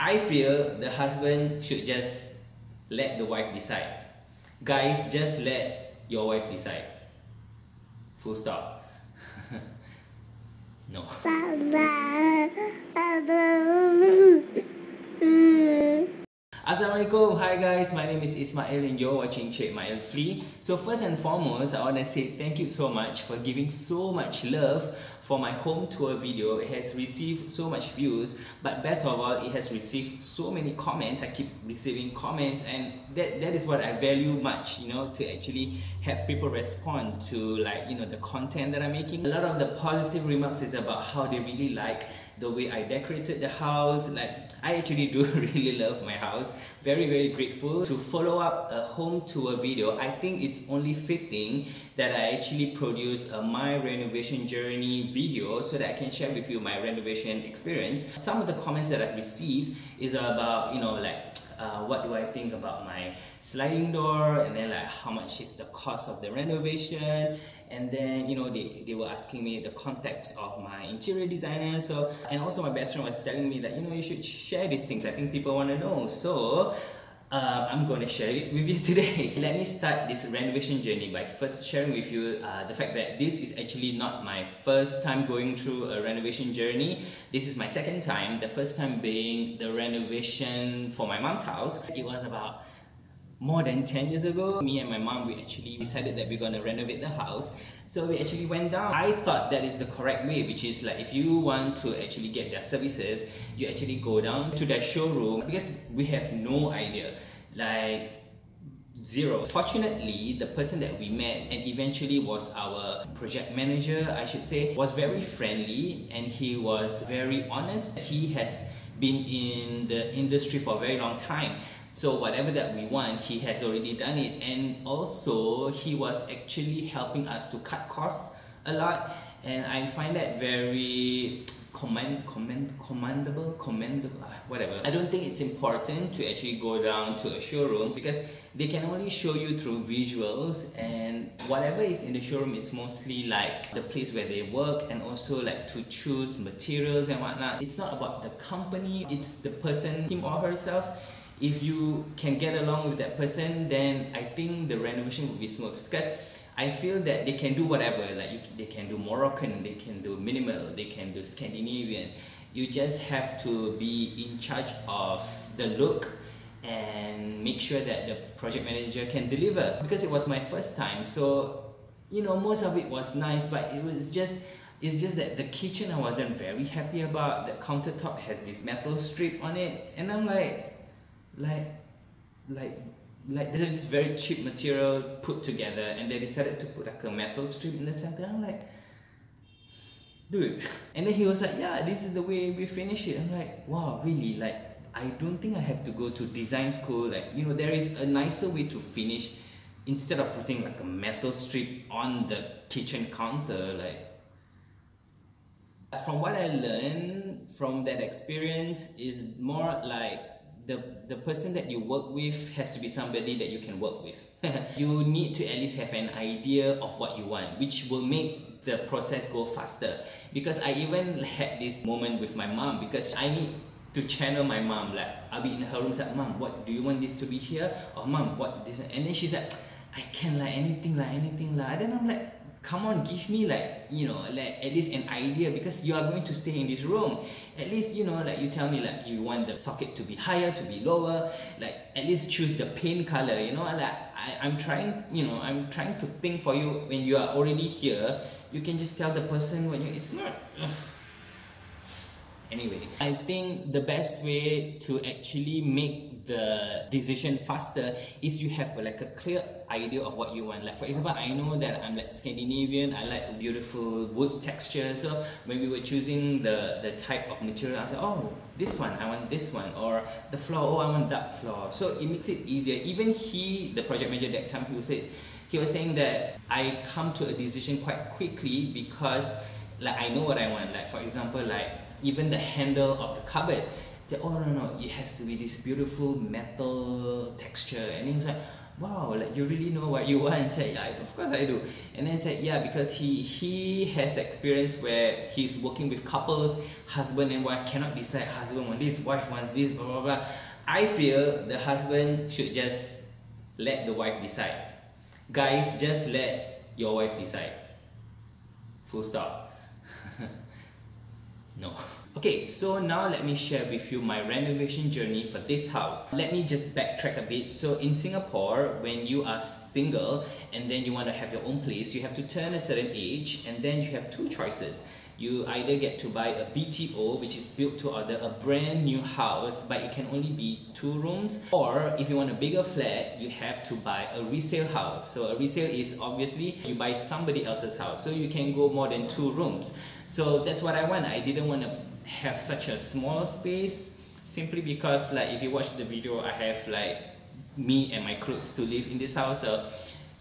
I feel the husband should just let the wife decide. Guys, just let your wife decide. Full stop. No. Assalamualaikum, hi guys, my name is Ismail and you're watching Cik Mail Free. So first and foremost, I want to say thank you so much for giving so much love for my home tour video. It has received so much views, but best of all, it has received so many comments. I keep receiving comments, and that is what I value much, you know, to actually have people respond to, like, you know, the content that I'm making. A lot of the positive remarks is about how they really like the way I decorated the house. Like, I actually do really love my house. Very grateful. To follow up a home tour video, I think it's only fitting that I actually produce a my renovation journey video so that I can share with you my renovation experience. Some of the comments that I've received is about, you know, like what do I think about my sliding door, and then like how much is the cost of the renovation, and then, you know, they were asking me the context of my interior designer. So, and also my best friend was telling me that, you know, you should share these things. I think people want to know. So I'm going to share it with you today. Let me start this renovation journey by first sharing with you the fact that this is actually not my first time going through a renovation journey. This is my second time. The first time being the renovation for my mom's house. It was about more than 10 years ago. Me and my mom, we actually decided that we're going to renovate the house. So we actually went down. I thought that is the correct way, which is like, if you want to actually get their services, you actually go down to their showroom, because we have no idea, like zero. Fortunately, the person that we met and eventually was our project manager, I should say, was very friendly and he was very honest. He has been in the industry for a very long time. So whatever that we want, he has already done it, and also he was actually helping us to cut costs a lot, and I find that very commendable, whatever. I don't think it's important to actually go down to a showroom because they can only show you through visuals, and whatever is in the showroom is mostly like the place where they work, and also like to choose materials and whatnot. It's not about the company, it's the person, him or herself. If you can get along with that person, then I think the renovation will be smooth, because I feel that they can do whatever. Like they can do Moroccan, they can do minimal, they can do Scandinavian. You just have to be in charge of the look and make sure that the project manager can deliver. Because it was my first time, so, you know, most of it was nice, but it's just that the kitchen I wasn't very happy about. The countertop has this metal strip on it, and I'm like there's this very cheap material put together, and they decided to put like a metal strip in the center. I'm like, dude. And then he was like, yeah, this is the way we finish it. I'm like, wow, really? Like, I don't think I have to go to design school. Like, you know, there is a nicer way to finish instead of putting like a metal strip on the kitchen counter. Like, from what I learned from that experience is more like the person that you work with has to be somebody that you can work with. You need to at least have an idea of what you want, which will make the process go faster. Because I even had this moment with my mom, because I need to channel my mom. Like, I'll be in her room, like, Mom, what do you want this to be here? Or Mom, what this? And then she's like, I can like anything. And then I'm like, come on, give me like, you know, like at least an idea, because you are going to stay in this room. At least, you know, like you tell me like you want the socket to be higher, to be lower, like at least choose the paint color, you know. Like I'm trying, you know, I'm trying to think for you. When you are already here, you can just tell the person when you, it's not. Anyway, I think the best way to actually make the decision faster is you have like a clear idea of what you want. Like, for example, I know that I'm like Scandinavian, I like beautiful wood texture. So when we were choosing the type of material, I was like, oh, this one, I want this one. Or the floor, oh, I want that floor. So it makes it easier. Even the project manager at that time, he was saying that I come to a decision quite quickly because like I know what I want. Like, for example, like even the handle of the cupboard, say, oh no, it has to be this beautiful metal texture. And he was like, wow, like you really know what you want. And said, yeah, of course I do. And then said, yeah, because he has experience where he's working with couples, husband and wife cannot decide, husband wants this, wife wants this, blah blah blah. I feel the husband should just let the wife decide. Guys, just let your wife decide. Full stop. No. Okay, so now let me share with you my renovation journey for this house. Let me just backtrack a bit. So in Singapore, when you are single and then you want to have your own place, you have to turn a certain age and then you have two choices. You either get to buy a BTO, which is built to order, a brand new house, but it can only be 2 rooms. Or if you want a bigger flat, you have to buy a resale house. So a resale is obviously you buy somebody else's house. So you can go more than 2 rooms. So that's what I want. I didn't want to have such a small space, simply because like if you watch the video, I have like me and my clothes to live in this house. So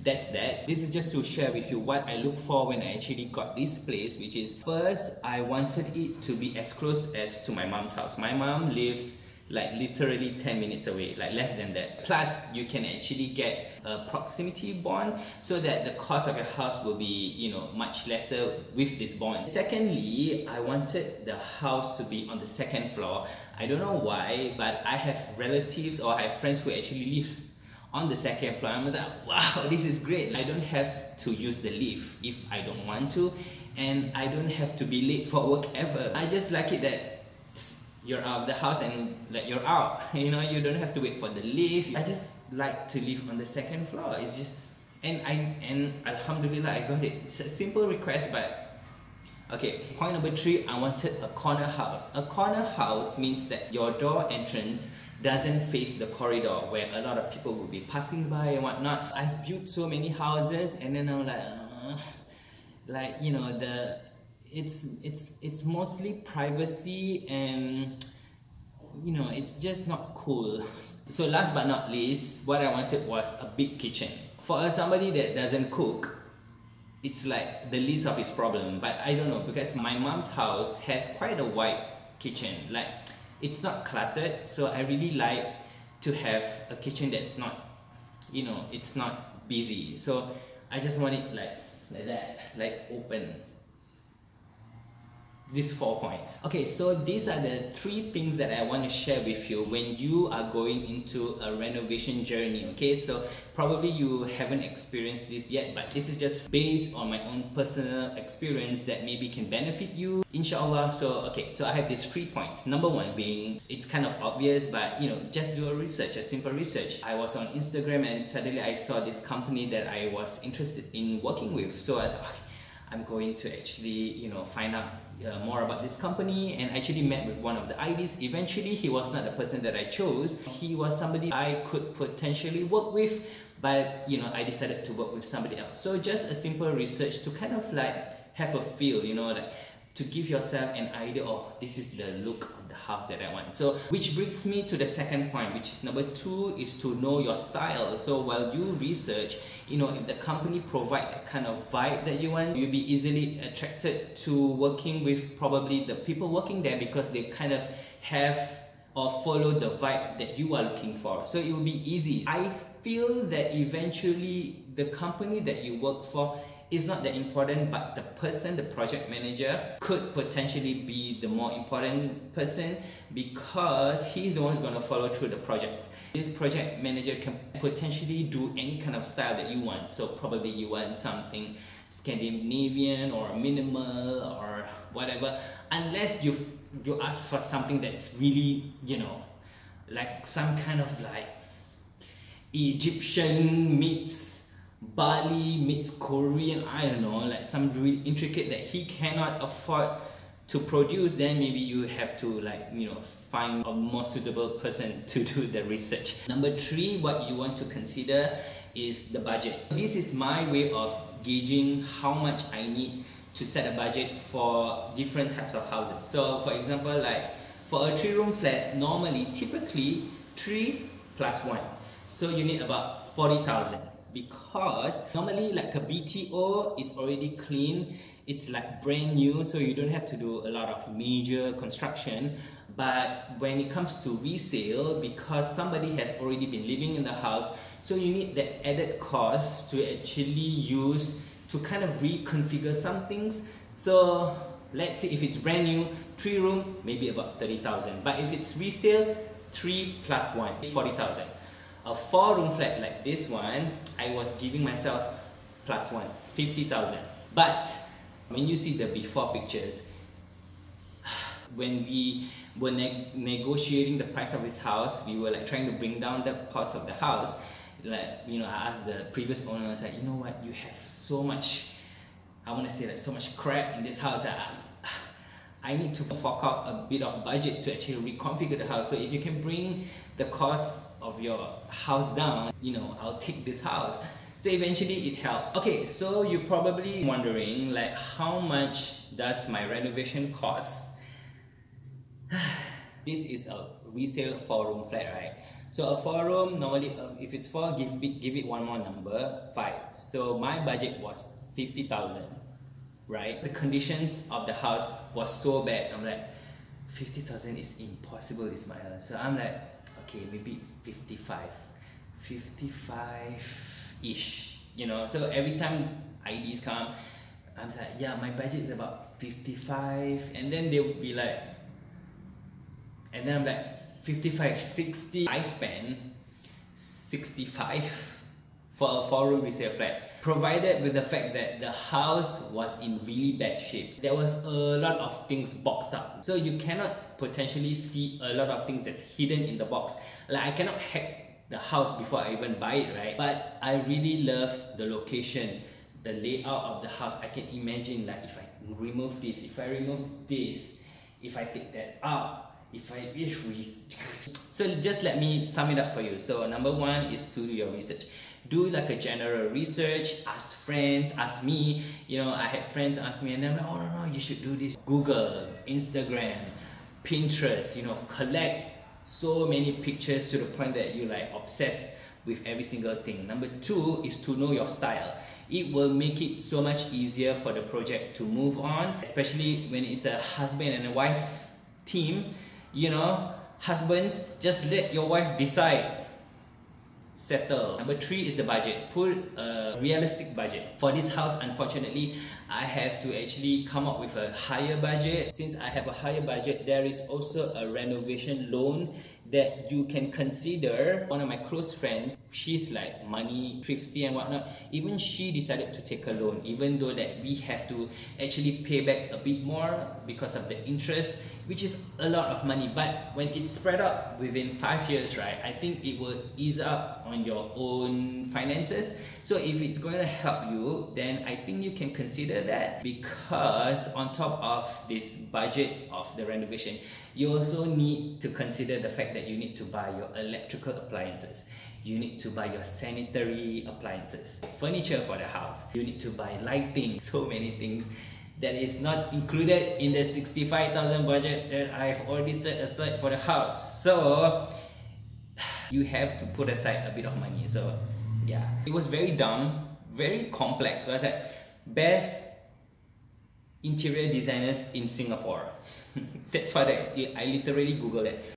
that's that. This is just to share with you what I look for when I actually got this place, which is, first, I wanted it to be as close as to my mom's house. My mom lives like literally 10 minutes away, like less than that. Plus, you can actually get a proximity bond so that the cost of your house will be, you know, much lesser with this bond. Secondly, I wanted the house to be on the 2nd floor. I don't know why, but I have relatives or I have friends who actually live on the 2nd floor. I was like, wow, this is great. I don't have to use the lift if I don't want to, and I don't have to be late for work ever. I just like it that you're out of the house and like you're out, you know, you don't have to wait for the lift. I just like to live on the 2nd floor. It's just, and alhamdulillah, I got it. It's a simple request, but okay. Point number 3, I wanted a corner house. A corner house means that your door entrance doesn't face the corridor where a lot of people will be passing by and whatnot. I've viewed so many houses and then I'm like, you know, it's mostly privacy and, you know, it's just not cool. So last but not least, what I wanted was a big kitchen. For somebody that doesn't cook, it's like the least of his problem. But I don't know, because my mom's house has quite a wide kitchen. Like, it's not cluttered, so I really like to have a kitchen that's not, you know, it's not busy. So I just want it like that, like open. These 4 points. Okay, so these are the 3 things that I want to share with you when you are going into a renovation journey. Okay, so probably you haven't experienced this yet, but this is just based on my own personal experience that maybe can benefit you, inshallah. So okay, so I have these 3 points. Number 1 being, it's kind of obvious, but you know, just do a research, a simple research. I was on Instagram and suddenly I saw this company that I was interested in working with. So I was like, okay, I'm going to actually, you know, find out more about this company, and actually met with one of the IDs. Eventually, he was not the person that I chose. He was somebody I could potentially work with, but you know, I decided to work with somebody else. So just a simple research to kind of like have a feel, you know, like to give yourself an idea of this is the look of the house that I want. So which brings me to the 2nd point, which is number 2, is to know your style. So while you research, you know, if the company provide that kind of vibe that you want, you'll be easily attracted to working with probably the people working there, because they kind of have or follow the vibe that you are looking for. So it will be easy. I feel that eventually the company that you work for is not that important, but the person, the project manager, could potentially be the more important person, because he's the one who's going to follow through the project. This project manager can potentially do any kind of style that you want. So probably you want something Scandinavian or minimal or whatever, unless you ask for something that's really, you know, like some kind of like Egyptian meets Bali meets Korean, I don't know, like some really intricate that he cannot afford to produce, then maybe you have to, like, you know, find a more suitable person to do the research. Number 3, what you want to consider is the budget. This is my way of gauging how much I need to set a budget for different types of houses. So for example, like for a 3-room flat, normally, typically 3 plus 1. So you need about 40,000. Because normally like a BTO, it's already clean, it's like brand new, so you don't have to do a lot of major construction. But when it comes to resale, because somebody has already been living in the house, so you need that added cost to actually use to kind of reconfigure some things. So let's say if it's brand new, 3 room, maybe about 30,000. But if it's resale, 3 plus 1, 40,000. A 4 room flat like this one, I was giving myself plus 1, 50,000. But when you see the before pictures, when we were negotiating the price of this house, we were like trying to bring down the cost of the house. Like, you know, I asked the previous owner, I was like, you know what, you have so much, I want to say like so much crap in this house. I need to fork out a bit of budget to actually reconfigure the house. So if you can bring the cost of your house down, you know, I'll take this house. So eventually it helped. Okay, so you're probably wondering like, how much does my renovation cost? This is a resale 4-room flat, right? So a 4-room, normally if it's 4, give it one more number, 5. So my budget was 50,000, right? The conditions of the house was so bad. I'm like, 50,000 is impossible, Ismail. So I'm like, okay, maybe 55-ish, you know. So every time IDs come, I'm like, yeah, my budget is about 55, and then they would be like, and then I'm like, 55, 60. I spent 65 for a 4-room resale flat, provided with the fact that the house was in really bad shape. There was a lot of things boxed up, so you cannot potentially see a lot of things that's hidden in the box. Like, I cannot hack the house before I even buy it, right? But I really love the location, the layout of the house. I can imagine like if I remove this, if I remove this, if I take that out, so just let me sum it up for you. So number 1 is to do your research. Do like a general research, ask friends, ask me. You know, I had friends ask me and I'm like, oh no, you should do this. Google, Instagram, Pinterest, you know, collect so many pictures to the point that you're like obsessed with every single thing. Number 2 is to know your style. It will make it so much easier for the project to move on, especially when it's a husband and a wife team. You know, husbands, just let your wife decide. Settle. Number 3 is the budget. Put a realistic budget. For this house, unfortunately, I have to actually come up with a higher budget. Since I have a higher budget, there is also a renovation loan that you can consider. One of my close friends, she's like money thrifty and whatnot. Even she decided to take a loan, even though that we have to actually pay back a bit more because of the interest, which is a lot of money. But when it's spread out within 5 years, right, I think it will ease up on your own finances. So if it's going to help you, then I think you can consider that, because on top of this budget of the renovation, you also need to consider the fact that you need to buy your electrical appliances. You need to buy your sanitary appliances, furniture for the house. You need to buy lighting, so many things that is not included in the 65,000 budget that I've already set aside for the house. So you have to put aside a bit of money. So yeah, it was very dumb, very complex. So I said, best interior designers in Singapore. That's why I literally Googled it.